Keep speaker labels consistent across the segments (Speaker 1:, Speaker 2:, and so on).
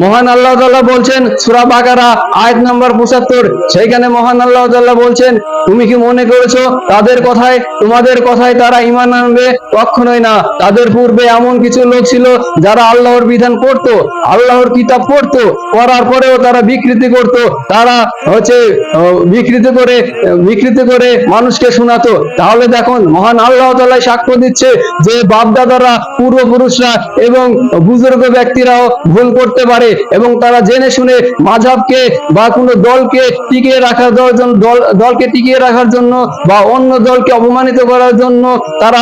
Speaker 1: মহান আল্লাহ তাআলা বলছেন সূরা বাকারা আয়াত নাম্বার 75, সেইখানে মহান আল্লাহ তাআলা বলছেন, তুমি কি মনে করেছো তাদের কথায় তোমাদের কথায় তারা ঈমান আনবে? কখনোই না। তাদের পূর্বে এমন কিছু লোক ছিল যারা আল্লাহর বিধান পড়তো, আল্লাহর কিতাব পড়তো, পড়ার পরেও তারা বিকৃতি করতো, তারা বিকৃতি করে মানুষকে শোনাতো। তাহলে দেখুন মহান আল্লাহ তাআলা সাক্ষ্য দিচ্ছে যে বাপদাদারা, পূর্বপুরুষরা এবং বুজুর্গ ব্যক্তিরাও ভুল করতে পারে এবং তারা জেনে শুনে মাযহাবকে বা কোনো দলকে টিকিয়ে রাখার জন্য বা অন্য দলকে অপমানিত করার জন্য তারা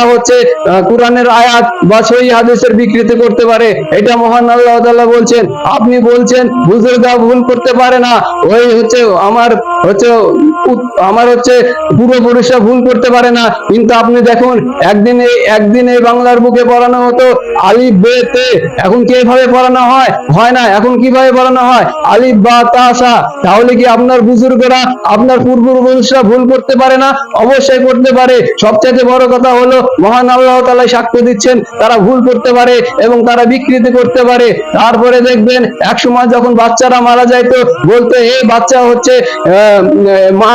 Speaker 1: কোরআনের আয়াত বা সহিহ হাদিসের বিকৃতি করতে পারে। এটা মহান আল্লাহ তাআলা বলছেন। আপনি বলছেন বুজুর্গরা ভুল করতে পারে না, আমার পূর্বপুরুষরা ভুল করতে পারে না, কিন্তু আপনি দেখুন একদিন এই বাংলার বুকে পড়ানো হতো আলিফ বে তে, এখন কিভাবে পড়ানো হয় না, এখন কিভাবে পড়ানো হয় আলিফ বা তা সা। তাহলে কি আপনার বুজুর্গরা, আপনার পূর্বপুরুষরা ভুল করতে পারে না? অবশ্যই করতে পারে। সবচেয়ে বড় কথা হলো মহান আল্লাহ তাআলা সাক্ষ্য দিচ্ছেন তারা ভুল করতে পারে এবং তারা বিকৃতি করতে পারে। তারপরে দেখবেন এক সময় যখন বাচ্চারা মারা যাইতো, বলতো এই বাচ্চা মা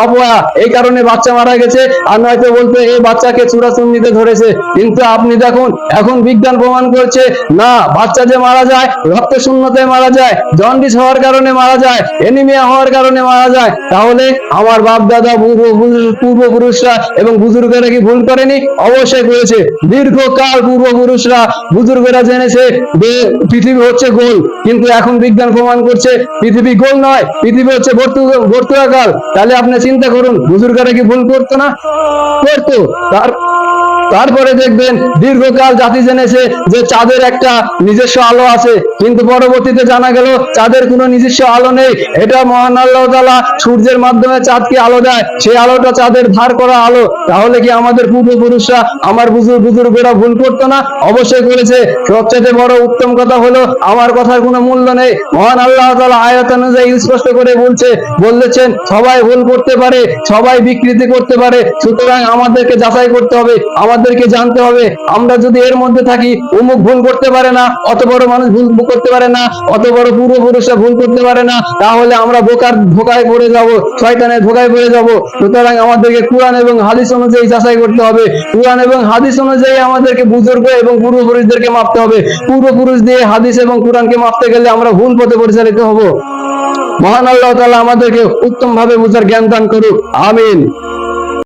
Speaker 1: অপয়া, এই কারণে বাচ্চা মারা গেছে, আর নয়তো বলতো এই বাচ্চাকে চুরাচুন্নিতে ধরেছে। কিন্তু আপনি দেখুন এখন বিজ্ঞান প্রমাণ করছে না, বাচ্চা যে মারা যায় রক্ত শূন্যতায় মারা যায়, জন্ডিস হওয়ার কারণে মারা যায়, এনিমিয়া হওয়ার কারণে মারা যায়। তাহলে আমার বাপ দাদা পূর্বপুরুষরা এবং বুজুর্গরা কি ভুল করেনি? অবশ্যই করেছে। দীর্ঘকাল পূর্বপুরুষরা বুজুর্গরা জেনেছে যে পৃথিবী হচ্ছে গোল, কিন্তু এখন বিজ্ঞান প্রমাণ করছে পৃথিবী গোল নয়, পৃথিবী হচ্ছে বর্তুলাকার। তাহলে আপনি চিন্তা করুন বুজুর্গরা কি ভুল করতো না? করতো। তারপরে দেখবেন দীর্ঘকাল জাতি জেনেছে যে চাঁদের একটা নিজস্ব আলো আছে, কিন্তু পরবর্তীতে জানা গেল চাঁদের কোনো নিজস্ব আলো নেই। এটা মহান আল্লাহ তাআলা সূর্যের মাধ্যমে চাঁদকে আলো দেয়, সেই আলোটা চাঁদের ধার করা আলো। তাহলে কি আমাদের পূর্বপুরুষরা, আমার বুজুর্গরা ভুল করতো না? অবশ্যই করেছে। সবচেয়ে বড় উত্তম কথা হলো আমার কথার কোনো মূল্য নেই। মহান আল্লাহ তাআলা আয়াত অনুযায়ী স্পষ্ট করে বলেছেন সবাই ভুল করতে পারে, সবাই বিকৃতি করতে পারে। সুতরাং আমাদেরকে যাচাই করতে হবে, আমাদেরকে জানতে হবে। আমরা যদি এর মধ্যে থাকি অমুক ভুল করতে পারে না, অত বড় মানুষ ভুল করতে পারে না, অত বড় পূর্বপুরুষরা ভুল করতে পারে না, তাহলে আমরা ধোকায় পড়ে যাব, শয়তানের ধোকায় পড়ে যাব। সুতরাং আমাদেরকে কোরআন এবং হাদিস অনুযায়ী যাচাই করতে হবে। কোরআন এবং হাদিস অনুযায়ী আমাদেরকে বুজুর্গ এবং পূর্বপুরুষদেরকে মাপতে হবে। পূর্বপুরুষ দিয়ে হাদিস এবং কোরআনকে মাপতে গেলে আমরা ভুল পথে পরিচালিত হব। মহান আল্লাহ তাআলা আমাদেরকে উত্তম ভাবে বুঝার জ্ঞান দান করুক। আমিন।